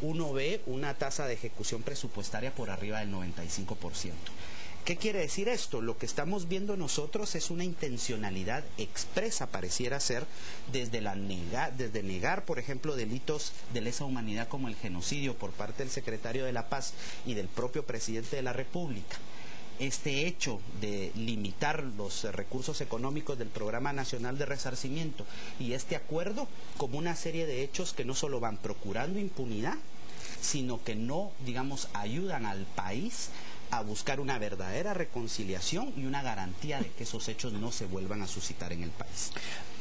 uno ve una tasa de ejecución presupuestaria por arriba del 95%. ¿Qué quiere decir esto? Lo que estamos viendo nosotros es una intencionalidad expresa, pareciera ser, desde negar, por ejemplo, delitos de lesa humanidad como el genocidio por parte del secretario de la Paz y del propio presidente de la República. Este hecho de limitar los recursos económicos del Programa Nacional de Resarcimiento y este acuerdo como una serie de hechos que no solo van procurando impunidad, sino que no, digamos, ayudan al país a buscar una verdadera reconciliación y una garantía de que esos hechos no se vuelvan a suscitar en el país.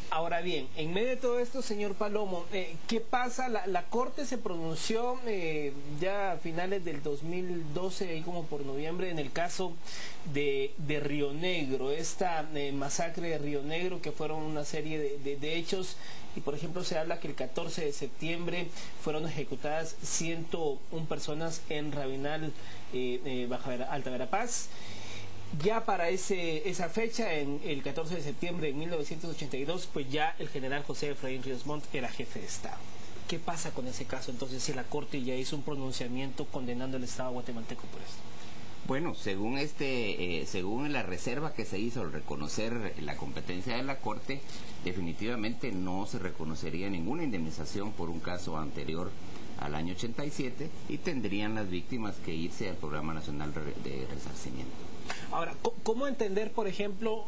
Ahora bien, en medio de todo esto, señor Palomo, ¿qué pasa? La Corte se pronunció ya a finales del 2012, ahí como por noviembre, en el caso de Río Negro, esta masacre de Río Negro, que fueron una serie de hechos, y por ejemplo se habla que el 14 de septiembre fueron ejecutadas 101 personas en Rabinal, Alta Verapaz. Ya para esa fecha, en el 14 de septiembre de 1982, pues ya el general José Efraín Ríos Montt era jefe de Estado. ¿Qué pasa con ese caso entonces si la Corte ya hizo un pronunciamiento condenando al Estado guatemalteco por esto? Bueno, según la reserva que se hizo al reconocer la competencia de la Corte, definitivamente no se reconocería ninguna indemnización por un caso anterior al año 87 y tendrían las víctimas que irse al Programa Nacional de Resarcimiento. Ahora, ¿cómo entender, por ejemplo,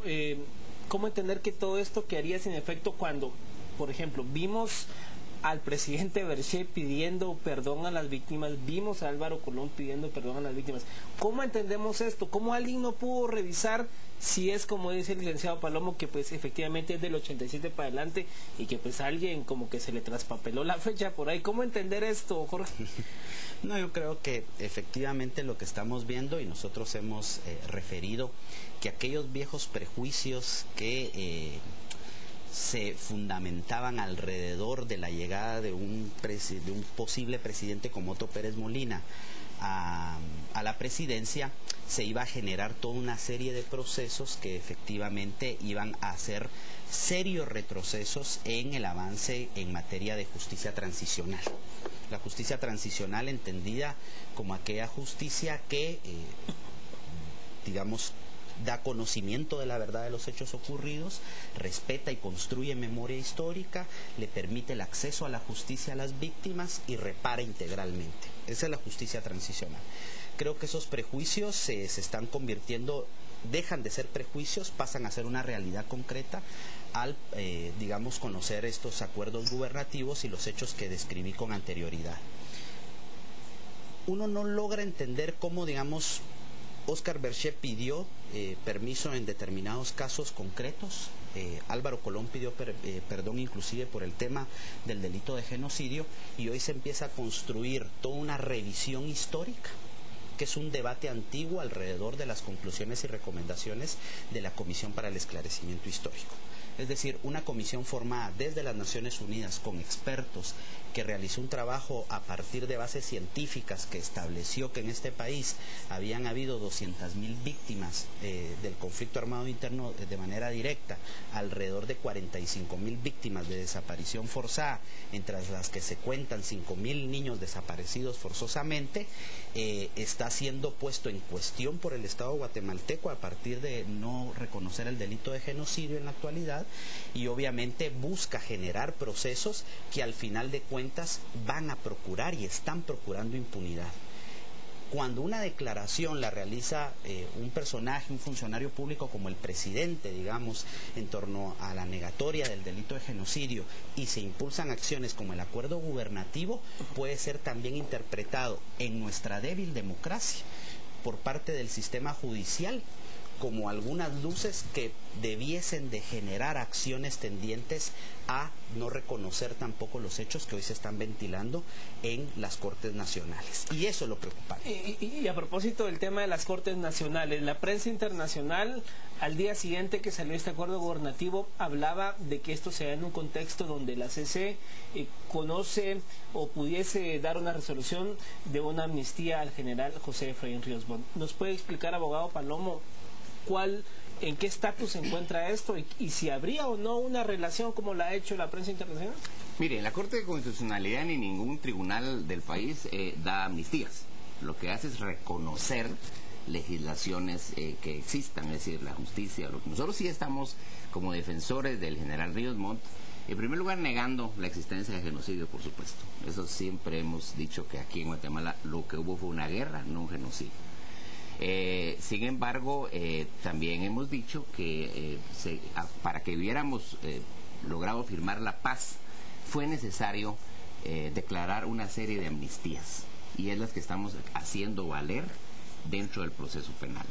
cómo entender que todo esto quedaría sin efecto cuando, por ejemplo, vimos al presidente Berché pidiendo perdón a las víctimas, vimos a Álvaro Colón pidiendo perdón a las víctimas? ¿Cómo entendemos esto? ¿Cómo alguien no pudo revisar si es como dice el licenciado Palomo, que pues efectivamente es del 87 para adelante y que pues alguien como que se le traspapeló la fecha por ahí? ¿Cómo entender esto, Jorge? No, yo creo que efectivamente lo que estamos viendo, y nosotros hemos referido, que aquellos viejos prejuicios que se fundamentaban alrededor de la llegada de un posible presidente como Otto Pérez Molina a la presidencia, se iba a generar toda una serie de procesos que efectivamente iban a hacer serios retrocesos en el avance en materia de justicia transicional. La justicia transicional entendida como aquella justicia que, digamos, da conocimiento de la verdad de los hechos ocurridos, respeta y construye memoria histórica, le permite el acceso a la justicia a las víctimas y repara integralmente. Esa es la justicia transicional. Creo que esos prejuicios se están convirtiendo, dejan de ser prejuicios, pasan a ser una realidad concreta al, digamos, conocer estos acuerdos gubernativos y los hechos que describí con anterioridad. Uno no logra entender cómo, digamos, Óscar Berché pidió permiso en determinados casos concretos. Álvaro Colón pidió perdón inclusive por el tema del delito de genocidio, y hoy se empieza a construir toda una revisión histórica, que es un debate antiguo alrededor de las conclusiones y recomendaciones de la Comisión para el Esclarecimiento Histórico. Es decir, una comisión formada desde las Naciones Unidas con expertos, que realizó un trabajo a partir de bases científicas que estableció que en este país habían habido 200.000 víctimas del conflicto armado interno de manera directa, alrededor de 45.000 víctimas de desaparición forzada, entre las que se cuentan 5.000 niños desaparecidos forzosamente. Está siendo puesto en cuestión por el Estado guatemalteco a partir de no reconocer el delito de genocidio en la actualidad, y obviamente busca generar procesos que al final de cuentas van a procurar y están procurando impunidad. Cuando una declaración la realiza un personaje, un funcionario público como el presidente, digamos, en torno a la negatoria del delito de genocidio, y se impulsan acciones como el acuerdo gubernativo, puede ser también interpretado en nuestra débil democracia por parte del sistema judicial como algunas luces que debiesen de generar acciones tendientes a no reconocer tampoco los hechos que hoy se están ventilando en las Cortes Nacionales. Y eso es lo preocupante. Y a propósito del tema de las Cortes Nacionales, la prensa internacional, al día siguiente que salió este acuerdo gubernativo, hablaba de que esto se da en un contexto donde la CC conoce o pudiese dar una resolución de una amnistía al general José Efraín Ríos Montt. ¿Nos puede explicar, abogado Palomo, en qué estatus se encuentra esto y si habría o no una relación como la ha hecho la prensa internacional? Mire, la Corte de Constitucionalidad ni ningún tribunal del país da amnistías. Lo que hace es reconocer legislaciones que existan, es decir, la justicia. Nosotros sí estamos como defensores del general Ríos Montt, en primer lugar negando la existencia de genocidio, por supuesto. Eso siempre hemos dicho, que aquí en Guatemala lo que hubo fue una guerra, no un genocidio. Sin embargo, también hemos dicho que para que hubiéramos logrado firmar la paz, fue necesario declarar una serie de amnistías, y es las que estamos haciendo valer dentro del proceso penal.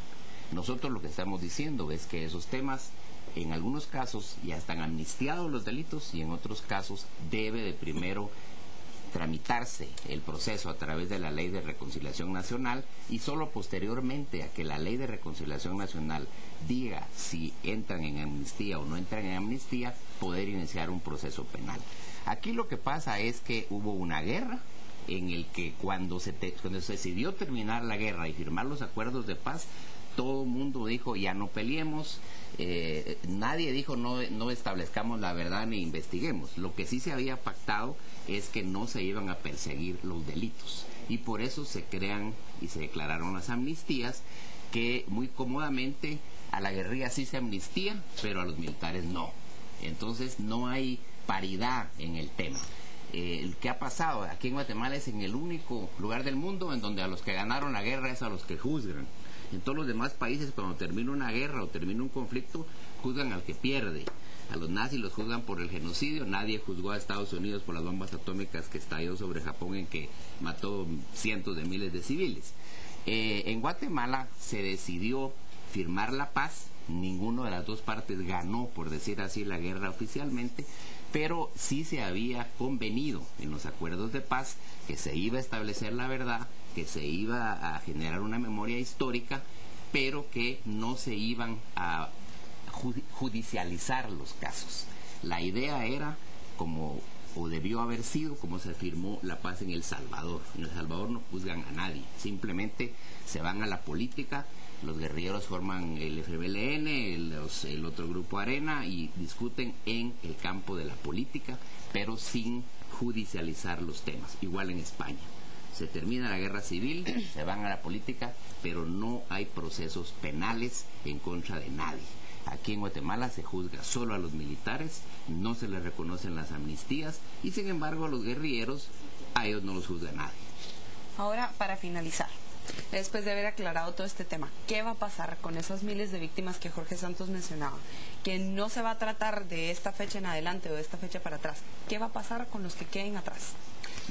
Nosotros lo que estamos diciendo es que esos temas, en algunos casos ya están amnistiados los delitos, y en otros casos debe de primero tramitarse el proceso a través de la Ley de Reconciliación Nacional, y solo posteriormente a que la Ley de Reconciliación Nacional diga si entran en amnistía o no entran en amnistía, poder iniciar un proceso penal. Aquí lo que pasa es que hubo una guerra en el que cuando se decidió terminar la guerra y firmar los acuerdos de paz, todo el mundo dijo ya no peleemos, nadie dijo no establezcamos la verdad ni investiguemos. Lo que sí se había pactado es que no se iban a perseguir los delitos, y por eso se crean y se declararon las amnistías, que muy cómodamente a la guerrilla sí se amnistía, pero a los militares no. Entonces no hay paridad en el tema. El que ha pasado aquí en Guatemala es en el único lugar del mundo en donde a los que ganaron la guerra es a los que juzgan. En todos los demás países, cuando termina una guerra o termina un conflicto, juzgan al que pierde. A los nazis los juzgan por el genocidio. Nadie juzgó a Estados Unidos por las bombas atómicas que estalló sobre Japón, en que mató cientos de miles de civiles. En Guatemala se decidió firmar la paz. Ninguna de las dos partes ganó, por decir así, la guerra oficialmente, pero sí se había convenido en los acuerdos de paz que se iba a establecer la verdad, que se iba a generar una memoria histórica, pero que no se iban a judicializar los casos. La idea era, o debió haber sido, como se firmó la paz en El Salvador. En El Salvador no juzgan a nadie, simplemente se van a la política. Los guerrilleros forman el FMLN, el otro grupo Arena, y discuten en el campo de la política, pero sin judicializar los temas. Igual en España. Se termina la guerra civil, se van a la política, pero no hay procesos penales en contra de nadie. Aquí en Guatemala se juzga solo a los militares, no se les reconocen las amnistías, y sin embargo a los guerrilleros, a ellos no los juzga nadie. Ahora, para finalizar, después de haber aclarado todo este tema, ¿qué va a pasar con esas miles de víctimas que Jorge Santos mencionaba? Que no se va a tratar de esta fecha en adelante o de esta fecha para atrás. ¿Qué va a pasar con los que queden atrás?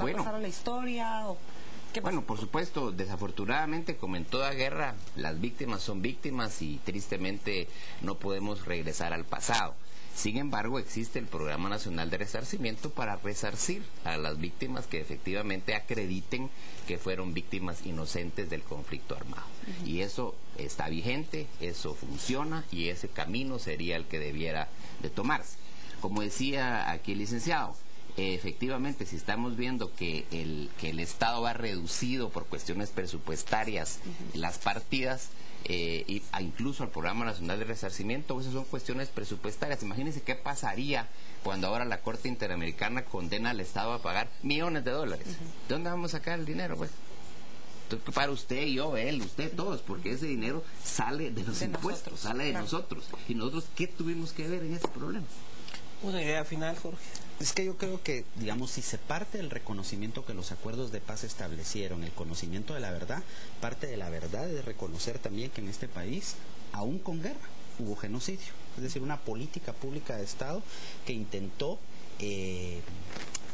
¿Va a pasar a la historia? ¿O qué pasa? Bueno, por supuesto, desafortunadamente, como en toda guerra, las víctimas son víctimas y tristemente no podemos regresar al pasado. Sin embargo, existe el Programa Nacional de Resarcimiento para resarcir a las víctimas que efectivamente acrediten que fueron víctimas inocentes del conflicto armado. Y eso está vigente, eso funciona, y ese camino sería el que debiera de tomarse. Como decía aquí el licenciado, efectivamente, si estamos viendo que el Estado va reducido por cuestiones presupuestarias las partidas, incluso al Programa Nacional de Resarcimiento, esas son cuestiones presupuestarias. Imagínense qué pasaría cuando ahora la Corte Interamericana condena al Estado a pagar millones de dólares. ¿De dónde vamos a sacar el dinero, pues? Para usted, yo, él, usted, todos, porque ese dinero sale de los impuestos, sale de nosotros. ¿Y nosotros qué tuvimos que ver en ese problema? Una idea final, Jorge. Es que yo creo que, digamos, si se parte del reconocimiento que los acuerdos de paz establecieron, el conocimiento de la verdad, parte de la verdad es reconocer también que en este país, aún con guerra, hubo genocidio. Es decir, una política pública de Estado que intentó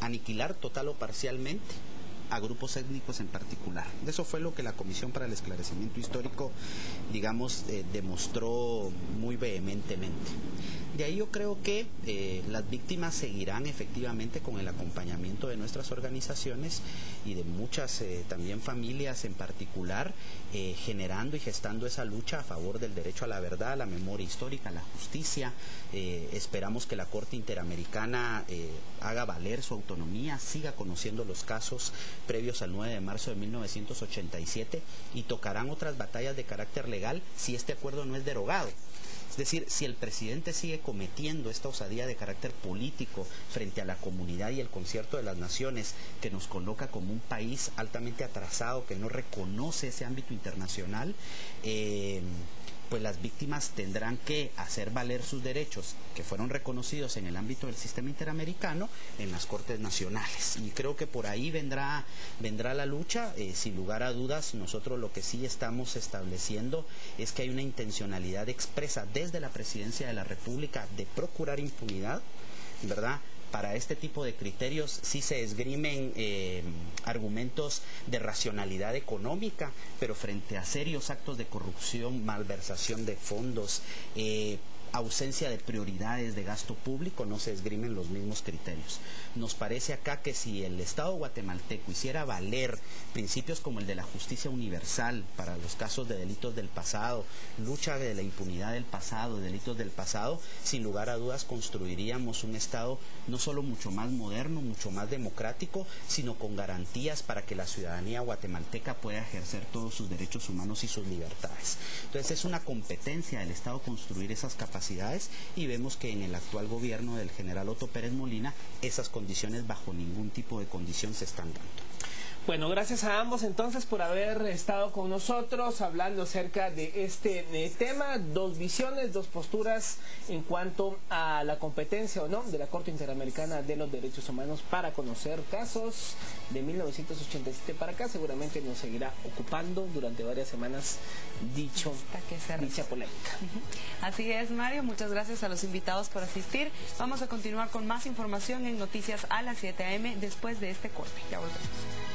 aniquilar total o parcialmente a grupos étnicos en particular. Eso fue lo que la Comisión para el Esclarecimiento Histórico, digamos, demostró muy vehementemente. De ahí yo creo que las víctimas seguirán efectivamente con el acompañamiento de nuestras organizaciones y de muchas también familias en particular, generando y gestando esa lucha a favor del derecho a la verdad, a la memoria histórica, a la justicia. Esperamos que la Corte Interamericana haga valer su autonomía, siga conociendo los casos previos al 9 de marzo de 1987 y tocarán otras batallas de carácter legal si este acuerdo no es derogado. Es decir, si el presidente sigue cometiendo esta osadía de carácter político frente a la comunidad y el concierto de las naciones, que nos coloca como un país altamente atrasado, que no reconoce ese ámbito internacional, pues las víctimas tendrán que hacer valer sus derechos que fueron reconocidos en el ámbito del sistema interamericano en las Cortes Nacionales. Y creo que por ahí vendrá la lucha. Sin lugar a dudas, nosotros lo que sí estamos estableciendo es que hay una intencionalidad expresa desde la Presidencia de la República de procurar impunidad, ¿verdad? Para este tipo de criterios sí se esgrimen argumentos de racionalidad económica, pero frente a serios actos de corrupción, malversación de fondos, ausencia de prioridades de gasto público, no se esgrimen los mismos criterios. Nos parece acá que si el Estado guatemalteco hiciera valer principios como el de la justicia universal para los casos de delitos del pasado, lucha de la impunidad del pasado, delitos del pasado, sin lugar a dudas construiríamos un Estado no solo mucho más moderno, mucho más democrático, sino con garantías para que la ciudadanía guatemalteca pueda ejercer todos sus derechos humanos y sus libertades. Entonces es una competencia del Estado construir esas capacidades, y vemos que en el actual gobierno del general Otto Pérez Molina esas condiciones bajo ningún tipo de condición se están dando. Bueno, gracias a ambos entonces por haber estado con nosotros hablando acerca de este tema, dos visiones, dos posturas en cuanto a la competencia o no de la Corte Interamericana de los Derechos Humanos para conocer casos de 1987 para acá. Seguramente nos seguirá ocupando durante varias semanas dicha polémica. Así es, Mario, muchas gracias a los invitados por asistir. Vamos a continuar con más información en Noticias a las 7 AM después de este corte. Ya volvemos.